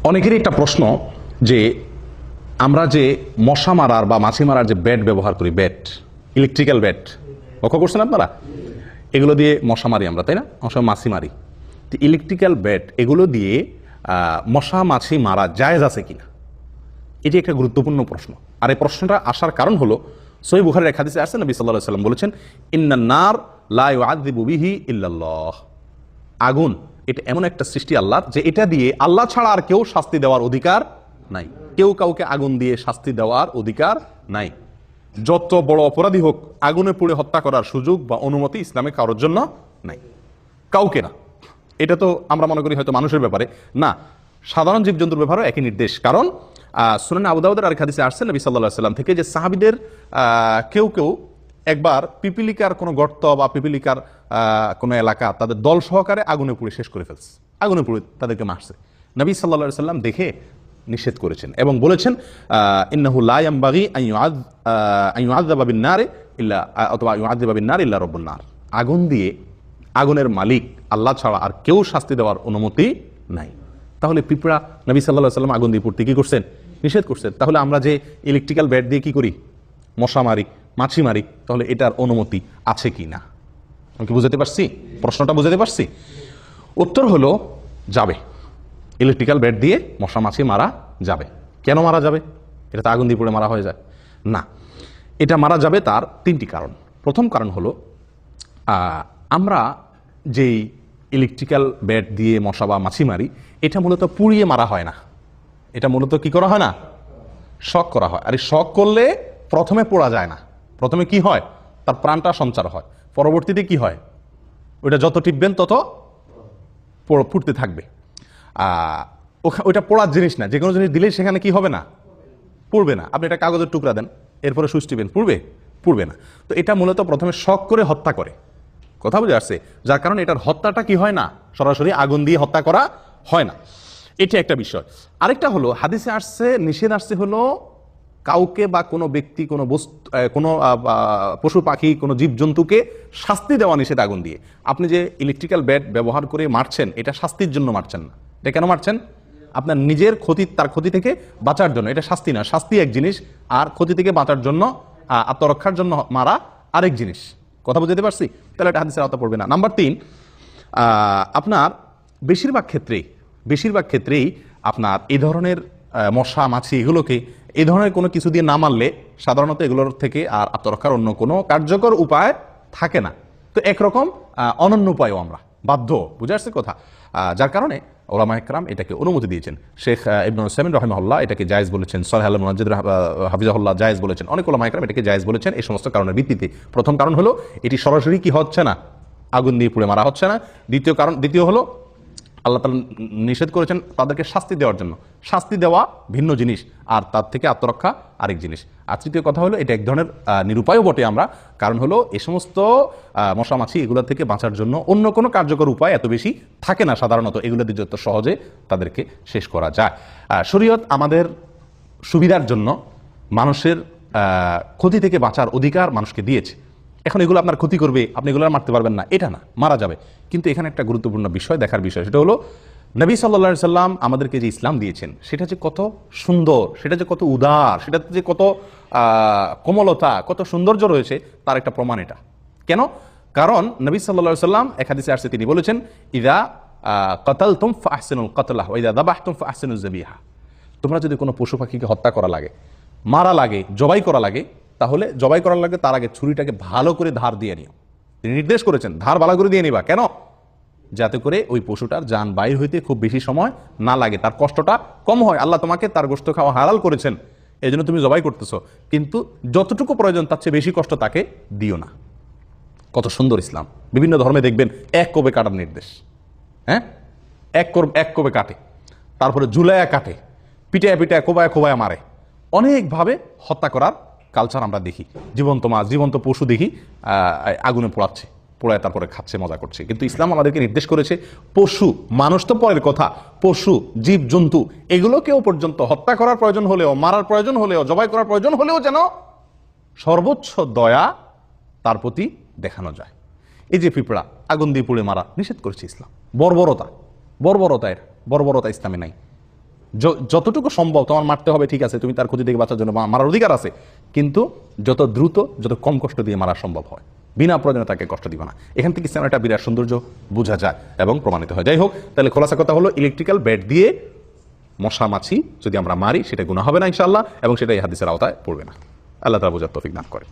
অনেকেরই একটা প্রশ্ন যে আমরা যে মশা মারার বা মাছি মারার যে ব্যাট ব্যবহার করি, ব্যাট, ইলেকট্রিক্যাল ব্যাট, লক্ষ্য করছেন আপনারা? এগুলো দিয়ে মশা মারি আমরা, তাই না? মশা মাছি মারি। তো ইলেকট্রিক্যাল ব্যাট এগুলো দিয়ে মশা মাছি মারা জায়েজ আছে কিনা, এটি একটা গুরুত্বপূর্ণ প্রশ্ন। আর এই প্রশ্নটা আসার কারণ হলো সহিহ বুখারীর এক হাদিসে আসছে, নবী সাল্লাল্লাহু আলাইহি ওয়াসাল্লাম বলেছেন, ইন্নান নার লা ইউআযযিবু বিহি ইল্লাল্লাহ। আগুন এটা এমন একটা সৃষ্টি আল্লাহর যে এটা দিয়ে আল্লাহ ছাড়া আর কেউ শাস্তি দেওয়ার অধিকার নাই। কেউ কাউকে আগুন দিয়ে শাস্তি দেওয়ার অধিকার নাই। যত বড় অপরাধী হোক, আগুনে পুড়ে হত্যা করার সুযোগ বা অনুমতি ইসলামে কারোর জন্য নাই, কাউকে না। এটা তো আমরা মনে করি হয়তো মানুষের ব্যাপারে, না, সাধারণ জীবজন্তুর ব্যাপারেও একই নির্দেশ। কারণ সুনান আবু দাউদের আরেক হাদিসে আসছে নবী সাল্লাল্লাহু আলাইহি ওয়াসাল্লাম থেকে যে সাহাবীদের কেউ কেউ একবার পিপিলিকার কোনো গর্ত বা পিপিলিকার কোনো এলাকা তাদের দল সহকারে আগুনে পুড়ে শেষ করে ফেলছে, আগুনে পুড়ে তাদেরকে মারছে। নবী সাল্লাল্লাহু আলাইহি ওয়াসাল্লাম দেখে নিষেধ করেছেন এবং বলেছেন, ইন্নাহু লা ইয়ানবাগি আন ইউআযযাবা বিন-নারি ইল্লা অথবা ইউআযযাবা বিন-নারি ইল্লা রাব্বুন নার। আগুন দিয়ে আগুনের মালিক আল্লাহ ছাড়া আর কেউ শাস্তি দেওয়ার অনুমতি নাই। তাহলে পিঁপড়া নবী সাল্লাল্লাহু আলাইহি ওয়াসাল্লাম আগুন দিয়ে পুড়তে কি করছেন? নিষেধ করছেন। তাহলে আমরা যে ইলেকট্রিক্যাল ব্যাট দিয়ে কি করি, মশা মারি, মাছি মারি, তাহলে এটার অনুমতি আছে কি না? আমি কি বুঝাতে পারছি? প্রশ্নটা বুঝাতে পারছি? উত্তর হলো যাবে। ইলেকট্রিক্যাল ব্যাট দিয়ে মশা মাছি মারা যাবে। কেন মারা যাবে? এটা তো আগুন দিয়ে পুড়ে মারা হয়ে যায় না। এটা মারা যাবে তার তিনটি কারণ। প্রথম কারণ হলো আমরা যেই ইলেকট্রিক্যাল ব্যাট দিয়ে মশা বা মাছি মারি, এটা মূলত পুড়িয়ে মারা হয় না। এটা মূলত কি করা হয় না? শক করা হয়। আর এই শক করলে প্রথমে পোড়া যায় না। প্রথমে কি হয়? তার প্রাণটা সঞ্চার হয়। পরবর্তীতে কি হয়? ওইটা যত টিপবেন তত ফুটতে থাকবে। ওইটা পোড়ার জিনিস না। যে কোনো জিনিস দিলেই সেখানে কি হবে না? পুড়বে না। আপনি একটা কাগজের টুকরা দেন, এরপরে সুইচ টিপেন, পুড়বে না। তো এটা মূলত প্রথমে শক করে হত্যা করে। কথা বুঝে আসছে? যার কারণে এটার হত্যাটা কি হয় না, সরাসরি আগুন দিয়ে হত্যা করা হয় না। এটা একটা বিষয়। আরেকটা হলো হাদিসে আসছে, নিষেধ আসছে হলো কাউকে বা কোনো ব্যক্তি, কোনো বস্তু, কোনো পশু পাখি, কোনো জীবজন্তুকে শাস্তি দেওয়া নিষেধ আগুন দিয়ে। আপনি যে ইলেকট্রিক্যাল ব্যাট ব্যবহার করে মারছেন, এটা শাস্তির জন্য মারছেন না। এটা কেন মারছেন? আপনার নিজের ক্ষতি, তার ক্ষতি থেকে বাঁচার জন্য। এটা শাস্তি না। শাস্তি এক জিনিস, আর ক্ষতি থেকে বাঁচার জন্য, আত্মরক্ষার জন্য মারা আরেক জিনিস। কথা বুঝতে পারছি? তাহলে এটা হাদিসের আওতা পড়বে না। নাম্বার 3, আপনার বেশিরভাগ ক্ষেত্রেই আপনার এই ধরনের মশা মাছি এগুলোকে এই ধরনের কোনো কিছু দিয়ে না মারলে সাধারণত এগুলোর থেকে আর আত্মরক্ষার অন্য কোনো কার্যকর উপায় থাকে না। তো একরকম অনন্য উপায়ও আমরা বাধ্য। বুঝে আসছে কথা? যার কারণে ওলামায়ে কেরাম এটাকে অনুমতি দিয়েছেন। শেখ ইবনে উসাইমিন রাহিমাহুল্লাহ এটাকে জায়েজ বলেছেন, সালেহ আল মুনাজ্জিদ হাফিজাহুল্লাহ জায়েজ বলেছেন, অনেক ওলামায়ে কেরাম এটাকে জায়েজ বলেছেন এই সমস্ত কারণের ভিত্তিতে। প্রথম কারণ হলো এটি সরাসরি কি হচ্ছে না, আগুন দিয়ে পুড়ে মারা হচ্ছে না। দ্বিতীয় হলো আল্লাহ তাআলা নিষেধ করেছেন তাদেরকে শাস্তি দেওয়ার জন্য। শাস্তি দেওয়া ভিন্ন জিনিস, আর তার থেকে আত্মরক্ষা আরেক জিনিস। আর তৃতীয় কথা হলো এটা এক ধরনের নিরুপায়ও বটে আমরা। কারণ হলো এই সমস্ত মশা মাছি এগুলো থেকে বাঁচার জন্য অন্য কোনো কার্যকর উপায় এত বেশি থাকে না সাধারণত। এগুলো দিয়ে যত সহজে তাদেরকে শেষ করা যায়। শরীয়ত আমাদের সুবিধার জন্য মানুষের ক্ষতি থেকে বাঁচার অধিকার মানুষকে দিয়েছে। এখন এগুলো আপনার ক্ষতি করবে, আপনি এগুলো মারতে পারবেন না, এটা না, মারা যাবে। কিন্তু এখানে একটা গুরুত্বপূর্ণ বিষয়, দেখার বিষয়, সেটা হলো নবী সাল্লাল্লাহু আলাইহি সাল্লাম আমাদেরকে যে ইসলাম দিয়েছেন সেটা যে কত সুন্দর, সেটা যে কত উদার, সেটাতে যে কত কোমলতা, কত সৌন্দর্য রয়েছে, তার একটা প্রমাণ এটা। কেন? কারণ নবী সাল্লাল্লাহু আলাইহি সাল্লাম এক হাদিসে আসছে, তিনি বলেছেন, ইযা কাতালতুম ফাহসিনুল কাতলাহ ওয়া ইযা যাবাহতুম ফাহসিনুজ যাবিহা। তোমরা যদি কোনো পশু পাখিকে হত্যা করা লাগে, মারা লাগে, জবাই করা লাগে, তাহলে জবাই করার লাগে তার আগে ছুরিটাকে ভালো করে ধার দিয়ে নিও। তিনি নির্দেশ করেছেন ধার ভালো করে দিয়ে নিবা। কেন? যাতে করে ওই পশুটার জান বাইর হইতে খুব বেশি সময় না লাগে, তার কষ্টটা কম হয়। আল্লাহ তোমাকে তার গোশত খাওয়া হালাল করেছেন, এই জন্য তুমি জবাই করতেছো, কিন্তু যতটুকু প্রয়োজন তার চেয়ে বেশি কষ্ট তাকে দিও না। কত সুন্দর ইসলাম! বিভিন্ন ধর্মে দেখবেন এক কোবে কাটার নির্দেশ। হ্যাঁ, এক কোবে কাটে, তারপরে ঝুলায়া কাটে, পিটায় পিটায় কোবায়া মারে। অনেকভাবে হত্যা করার কালচার আমরা দেখি। জীবন্ত মাছ, জীবন্ত পশু দেখি আগুনে পোড়ায় তারপরে খাচ্ছে, মজা করছে। কিন্তু ইসলাম আমাদেরকে নির্দেশ করেছে পশু, মানুষ তো পরের কথা, পশু, জীব জন্তু এগুলোকেও পর্যন্ত হত্যা করার প্রয়োজন হলেও, মারার প্রয়োজন হলেও, জবাই করার প্রয়োজন হলেও যেন সর্বোচ্চ দয়া তার প্রতি দেখানো যায়। এই যে পিঁপড়া আগুন দিয়ে পুড়ে মারা নিষেধ করেছে ইসলাম। বর্বরতা ইসলামে নাই। যতটুকু সম্ভব তোমার মারতে হবে, ঠিক আছে, তুমি তার ক্ষতি থেকে বাঁচার জন্য মারার অধিকার আছে, কিন্তু যত দ্রুত, যত কম কষ্ট দিয়ে মারা সম্ভব হয়, বিনা প্রয়োজনে তাকে কষ্ট দিবে না। এখান থেকে ইসলামের একটা বিরাট সৌন্দর্য বোঝা যায় এবং প্রমাণিত হয়। যাই হোক, তাহলে খোলাসা কথা হলো, ইলেকট্রিক্যাল ব্যাট দিয়ে মশা মাছি যদি আমরা মারি সেটা গুনাহ হবে না ইনশাআল্লাহ, এবং সেটা এই হাদিসের আওতায় পড়বে না। আল্লাহ তাআলা বোঝার তৌফিক দান করে।